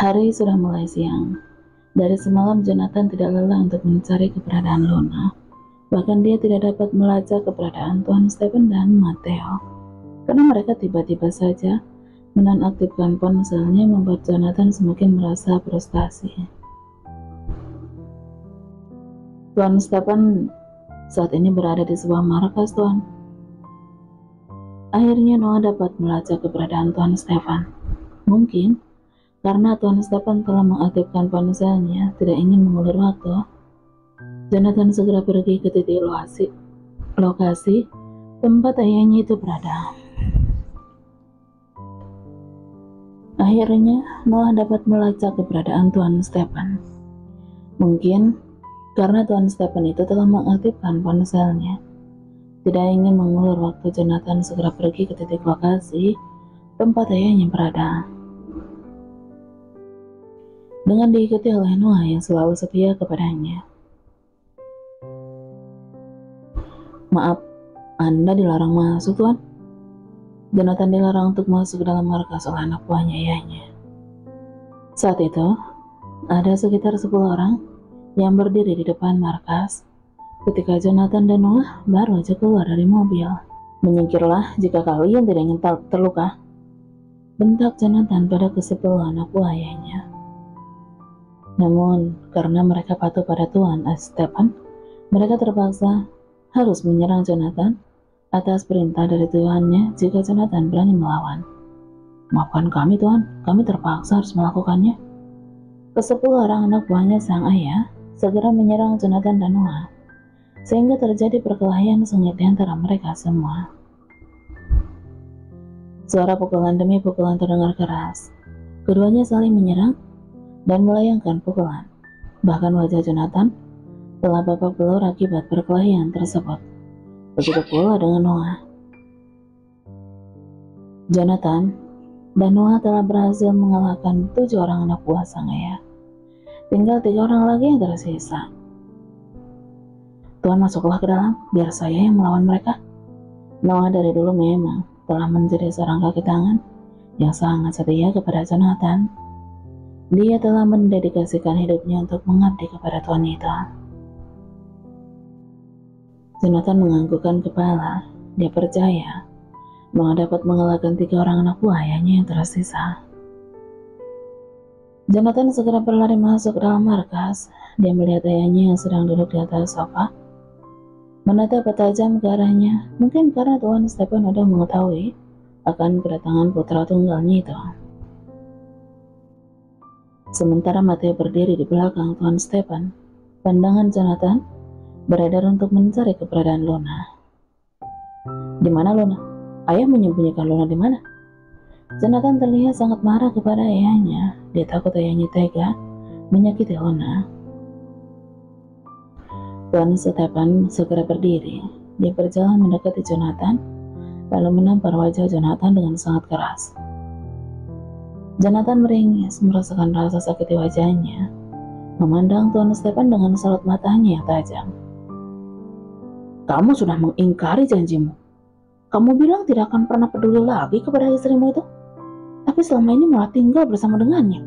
Hari sudah mulai siang. Dari semalam Jonathan tidak lelah untuk mencari keberadaan Luna. Bahkan dia tidak dapat melacak keberadaan Tuan Stephen dan Matteo. Karena mereka tiba-tiba saja menonaktifkan ponselnya membuat Jonathan semakin merasa frustasi. Tuan Stephen saat ini berada di sebuah markas, Tuan. Akhirnya Noah dapat melacak keberadaan Tuan Stephen. Mungkin karena Tuan Stephen telah mengaktifkan ponselnya, tidak ingin mengulur waktu, Jonathan segera pergi ke titik lokasi tempat ayahnya itu berada. Akhirnya Noah dapat melacak keberadaan Tuan Stephen. Mungkin karena Tuan Stephen itu telah mengaktifkan ponselnya, tidak ingin mengulur waktu, Jonathan segera pergi ke titik lokasi tempat ayahnya berada. Dengan diikuti oleh Noah yang selalu setia kepadanya. Maaf, Anda dilarang masuk, Tuan. Jonathan dilarang untuk masuk ke dalam markas oleh anak buahnya ayahnya. Saat itu, ada sekitar 10 orang yang berdiri di depan markas ketika Jonathan dan Noah baru aja keluar dari mobil. Menyingkirlah jika kalian tidak ingin terluka, bentak Jonathan pada ke-10 anak buah ayahnya. Namun, karena mereka patuh pada Tuan Stephen, mereka terpaksa harus menyerang Jonathan atas perintah dari Tuannya jika Jonathan berani melawan. Maafkan kami, Tuan, kami terpaksa harus melakukannya. Ke-10 orang anak buahnya sang ayah segera menyerang Jonathan dan Noah, sehingga terjadi perkelahian sengit di antara mereka semua. Suara pukulan demi pukulan terdengar keras. Keduanya saling menyerang dan melayangkan pukulan. Bahkan wajah Jonathan telah babak belur akibat perkelahian tersebut. Begitu pula dengan Noah. Jonathan dan Noah telah berhasil mengalahkan 7 orang anak buah sang ayah. Tinggal 3 orang lagi yang tersisa. Tuan, masuklah ke dalam, biar saya yang melawan mereka. Noah dari dulu memang telah menjadi seorang kaki tangan yang sangat setia kepada Jonathan. Dia telah mendedikasikan hidupnya untuk mengabdi kepada Tuan itu. Jonathan menganggukkan kepala. Dia percaya bahwa dapat mengalahkan 3 orang anak buah ayahnya yang tersisa. Jonathan segera berlari masuk ke dalam markas. Dia melihat ayahnya yang sedang duduk di atas sofa, menatap tajam ke arahnya. Mungkin karena Tuan Stephen sudah mengetahui akan kedatangan putra tunggalnya itu. Sementara Matteo berdiri di belakang Tuan Stephen, pandangan Jonathan beredar untuk mencari keberadaan Luna. Di mana Luna? Ayah menyembunyikan Luna di mana? Jonathan terlihat sangat marah kepada ayahnya. Dia takut ayahnya tega menyakiti Luna. Tuan Stephen segera berdiri. Dia berjalan mendekati Jonathan, lalu menampar wajah Jonathan dengan sangat keras. Jonathan meringis, merasakan rasa sakit di wajahnya, memandang Tuan Stephen dengan sorot matanya yang tajam. Kamu sudah mengingkari janjimu. Kamu bilang tidak akan pernah peduli lagi kepada istrimu itu, tapi selama ini malah tinggal bersama dengannya.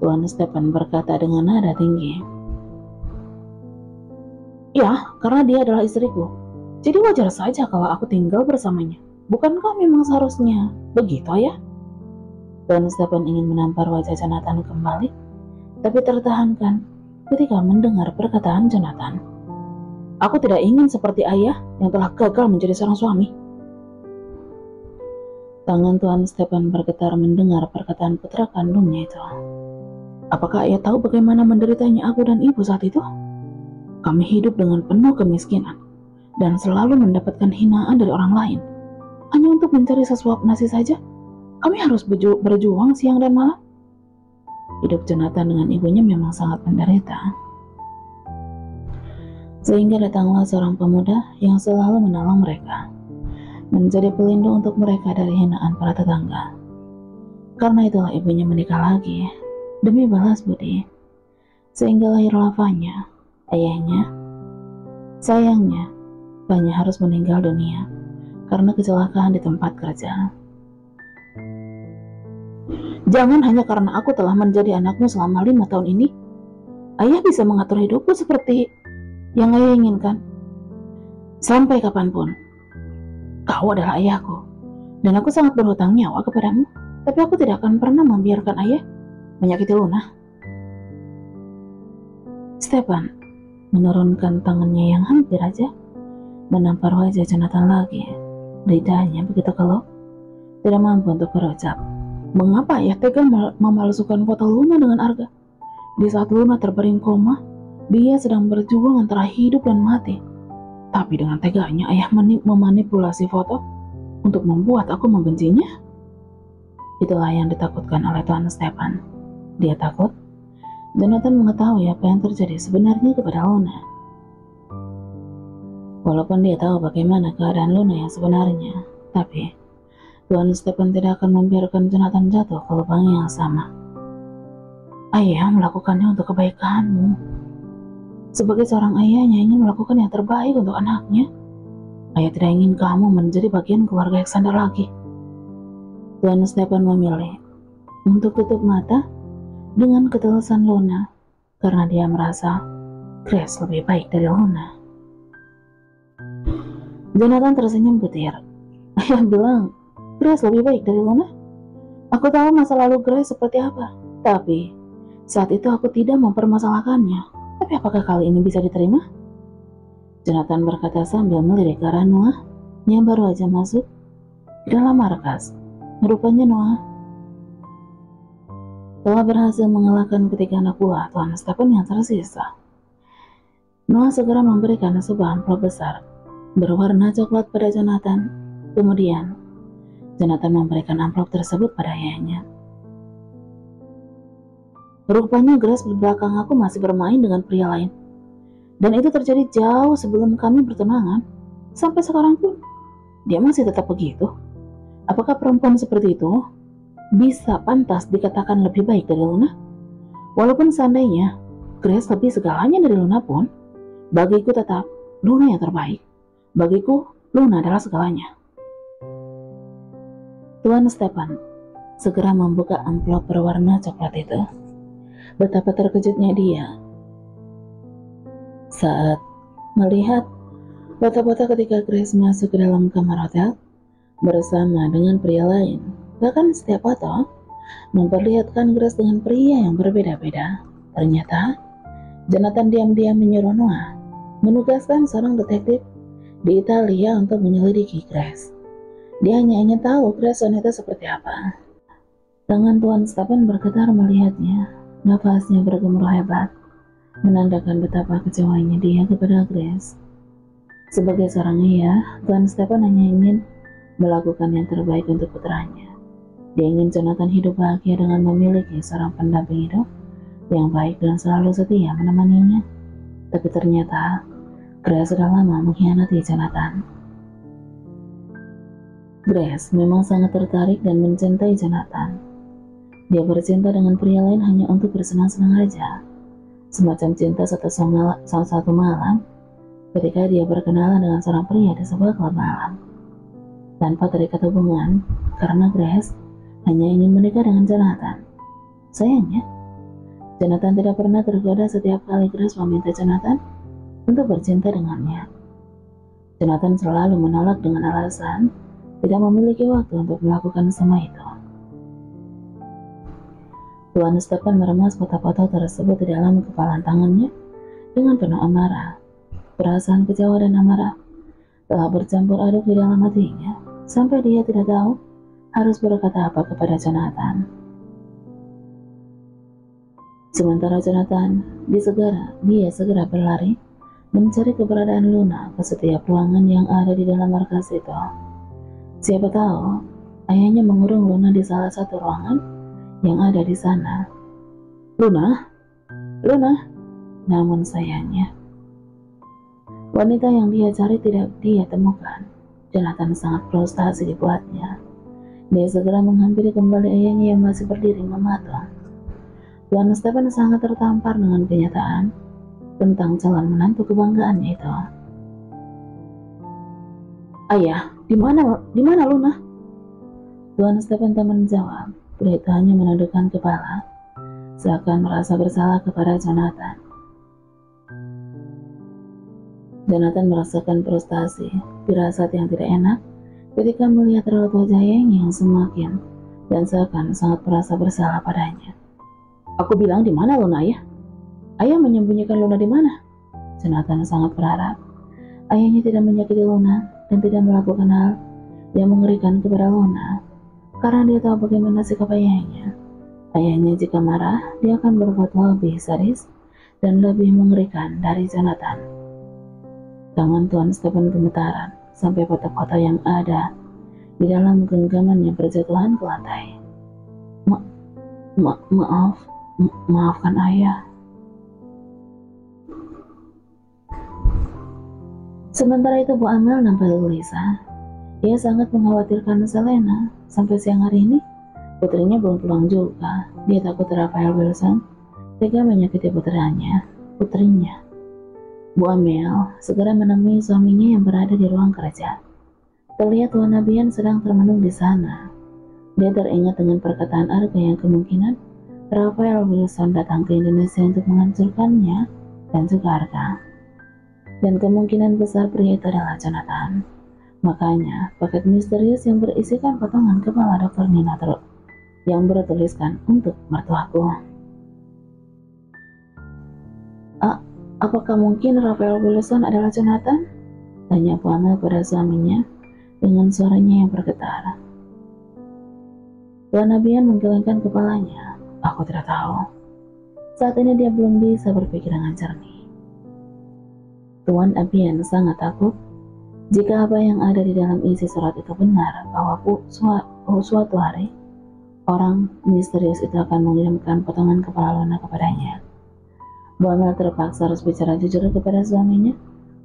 Tuan Stephen berkata dengan nada tinggi. Ya, karena dia adalah istriku. Jadi wajar saja kalau aku tinggal bersamanya. Bukankah memang seharusnya begitu, ya? Tuan Stephen ingin menampar wajah Jonathan kembali, tapi tertahankan ketika mendengar perkataan Jonathan. Aku tidak ingin seperti ayah yang telah gagal menjadi seorang suami. Tangan Tuan Stephen bergetar mendengar perkataan putra kandungnya itu. Apakah ayah tahu bagaimana menderitanya aku dan ibu saat itu? Kami hidup dengan penuh kemiskinan dan selalu mendapatkan hinaan dari orang lain. Hanya untuk mencari sesuap nasi saja, kami harus berjuang siang dan malam. Hidup Jonathan dengan ibunya memang sangat menderita. Sehingga datanglah seorang pemuda yang selalu menolong mereka, menjadi pelindung untuk mereka dari hinaan para tetangga. Karena itulah ibunya menikah lagi, demi balas budi. Sehingga lahirlah Vanya, ayahnya. Sayangnya, Vanya harus meninggal dunia karena kecelakaan di tempat kerja. Jangan hanya karena aku telah menjadi anakmu selama 5 tahun ini, ayah bisa mengatur hidupku seperti yang ayah inginkan. Sampai kapanpun, kau adalah ayahku, dan aku sangat berhutang nyawa kepadamu. Tapi aku tidak akan pernah membiarkan ayah menyakiti Luna. Stefan menurunkan tangannya yang hampir aja menampar wajah Jonathan lagi. Lidahnya begitu keluh, tidak mampu untuk berucap. Mengapa ayah tega memalsukan foto Luna dengan Arga? Di saat Luna terbaring koma, dia sedang berjuang antara hidup dan mati. Tapi dengan teganya ayah memanipulasi foto untuk membuat aku membencinya. Itulah yang ditakutkan oleh Tuan Stefan. Dia takut Jonathan mengetahui apa yang terjadi sebenarnya kepada Luna. Walaupun dia tahu bagaimana keadaan Luna yang sebenarnya, tapi Tuan Stefan tidak akan membiarkan Jonathan jatuh ke lubang yang sama. Ayah melakukannya untuk kebaikanmu. Sebagai seorang ayahnya ingin melakukan yang terbaik untuk anaknya. Ayah tidak ingin kamu menjadi bagian keluarga Alexander lagi. Tuan Stefan memilih untuk tutup mata dengan ketulusan Luna karena dia merasa Grace lebih baik dari Luna. Jonathan tersenyum getir. Ayah bilang Grace lebih baik dari Luna. Aku tahu masa lalu Grace seperti apa, tapi saat itu aku tidak mempermasalahkannya. Tapi apakah kali ini bisa diterima? Jonathan berkata sambil melirik ke arah Noah yang baru aja masuk ke dalam markas. Rupanya Noah telah berhasil mengalahkan ketiga anak buah Tuan Stefan yang tersisa. Noah segera memberikan sebuah amplop besar berwarna coklat pada Jonathan. Kemudian Jonathan memberikan amplop tersebut pada ayahnya. Rupanya Grace di belakang aku masih bermain dengan pria lain. Dan itu terjadi jauh sebelum kami bertunangan. Sampai sekarang pun dia masih tetap begitu. Apakah perempuan seperti itu bisa pantas dikatakan lebih baik dari Luna? Walaupun seandainya Grace lebih segalanya dari Luna pun, bagiku tetap Luna yang terbaik. Bagiku Luna adalah segalanya. Tuan Stefan segera membuka amplop berwarna coklat itu. Betapa terkejutnya dia saat melihat foto-foto ketika Grace masuk ke dalam kamar hotel bersama dengan pria lain. Bahkan setiap foto memperlihatkan Grace dengan pria yang berbeda-beda. Ternyata Jonathan diam-diam menyuruh Noah menugaskan seorang detektif di Italia untuk menyelidiki Grace. Dia hanya ingin tahu Grace wanita seperti apa. Tangan Tuan Stefan bergetar melihatnya. Nafasnya bergemuruh hebat, menandakan betapa kecewanya dia kepada Grace. Sebagai seorang ayah, Tuan Stefan hanya ingin melakukan yang terbaik untuk putranya. Dia ingin Jonathan hidup bahagia dengan memiliki seorang pendamping hidup yang baik dan selalu setia menemaninya. Tapi ternyata Grace sudah lama mengkhianati Jonathan. Grace memang sangat tertarik dan mencintai Jonathan. Dia bercinta dengan pria lain hanya untuk bersenang-senang aja. Semacam cinta satu malam ketika dia berkenalan dengan seorang pria di sebuah klub malam. Tanpa terikat hubungan, karena Grace hanya ingin menikah dengan Jonathan. Sayangnya, Jonathan tidak pernah tergoda setiap kali Grace meminta Jonathan untuk bercinta dengannya. Jonathan selalu menolak dengan alasan tidak memiliki waktu untuk melakukan semua itu. Tuan Stefan meremas foto-foto tersebut di dalam kepalan tangannya dengan penuh amarah. Perasaan kecewa dan amarah telah bercampur aduk di dalam hatinya, sampai dia tidak tahu harus berkata apa kepada Jonathan. Sementara Jonathan dia segera berlari mencari keberadaan Luna ke setiap ruangan yang ada di dalam markas itu. Siapa tahu ayahnya mengurung Luna di salah satu ruangan yang ada di sana. Luna. Namun sayangnya, wanita yang dia cari tidak dia temukan. Jonathan sangat frustasi dibuatnya. Dia segera menghampiri kembali ayahnya yang masih berdiri mematung. Tuan Stefan sangat tertampar dengan kenyataan tentang calon menantu kebanggaannya itu. Ayah, di mana Luna? Tuan Stefan tak menjawab. pria itu hanya menundukkan kepala, seakan merasa bersalah kepada Jonathan. Jonathan merasakan frustasi, firasat yang tidak enak ketika melihat raut wajah Yang yang semakin dan seakan sangat merasa bersalah padanya. Aku bilang di mana Luna, Ayah? Ayah menyembunyikan Luna di mana? Jonathan sangat berharap ayahnya tidak menyakiti Luna dan tidak melakukan hal yang mengerikan kepada Luna, karena dia tahu bagaimana sikap ayahnya. Ayahnya jika marah, dia akan berbuat lebih sadis dan lebih mengerikan dari Jonathan. Tangan Tuan Stephen gemetaran sampai foto-foto yang ada di dalam genggamannya berjatuhan ke lantai. Maafkan ayah. Sementara itu Bu Amel nampak gelisah. Ia sangat mengkhawatirkan Selena. Sampai siang hari ini, putrinya belum pulang juga. Dia takut Rafael Wilson tega menyakiti putrinya. Bu Amel segera menemui suaminya yang berada di ruang kerja. Terlihat Tuan Nabian sedang termenung di sana. Dia teringat dengan perkataan Arga yang kemungkinan Rafael Wilson datang ke Indonesia untuk menghancurkannya dan juga Arga. Dan kemungkinan besar pria itu adalah Jonathan. Makanya, paket misterius yang berisikan potongan kepala Dr. Nina yang bertuliskan untuk mertuaku. Apakah mungkin Rafael Wilson adalah Jonathan? Tanya Bu Amel pada suaminya dengan suaranya yang bergetar. Tuan Nabian menggelengkan kepalanya. Aku tidak tahu. Saat ini dia belum bisa berpikir dengan jernih. Tuan Nabian sangat takut jika apa yang ada di dalam isi surat itu benar, bahwa suatu hari orang misterius itu akan mengirimkan potongan kepala Luna kepadanya. Bu Amel terpaksa harus bicara jujur kepada suaminya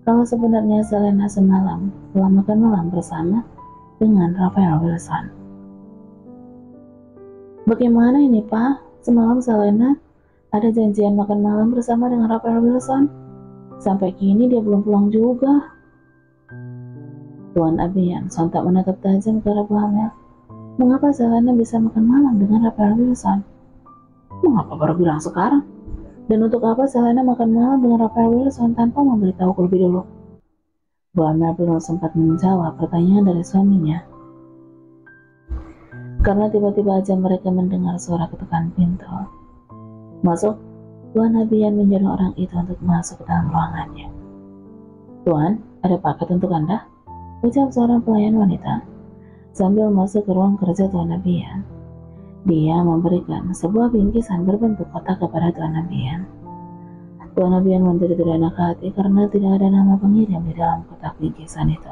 kalau sebenarnya Selena semalam telah makan malam bersama dengan Rafael Wilson. Bagaimana ini, Pak? Semalam Selena ada janjian makan malam bersama dengan Rafael Wilson. Sampai kini dia belum pulang juga. Tuan Abian sontak menatap tajam ke arah Bu Amel. Mengapa Selena bisa makan malam dengan Rafael Wilson? Mengapa baru bilang sekarang? Dan untuk apa Selena makan malam dengan Rafael Wilson tanpa memberitahu lebih dulu? Bu Amel belum sempat menjawab pertanyaan dari suaminya, karena tiba-tiba aja mereka mendengar suara ketukan pintu. Masuk, Tuan Nabian menyuruh orang itu untuk masuk ke dalam ruangannya. Tuan, ada paket untuk Anda, ucap seorang pelayan wanita sambil masuk ke ruang kerja Tuan Nabian. Dia memberikan sebuah bingkisan berbentuk kotak kepada Tuan Nabian. Tuan Nabian menjadi tidak enak hati karena tidak ada nama pengirim di dalam kotak bingkisan itu.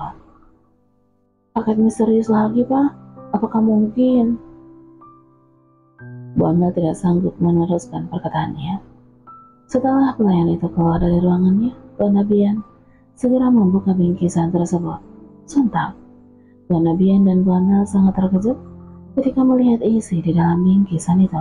Paket misterius lagi, Pak? Apakah mungkin? Bu Amel tidak sanggup meneruskan perkataannya. Setelah pelayan itu keluar dari ruangannya, Tuan Nabian segera membuka bingkisan tersebut. Sontak, Tuan Nabian dan Bu Amel sangat terkejut ketika melihat isi di dalam bingkisan itu.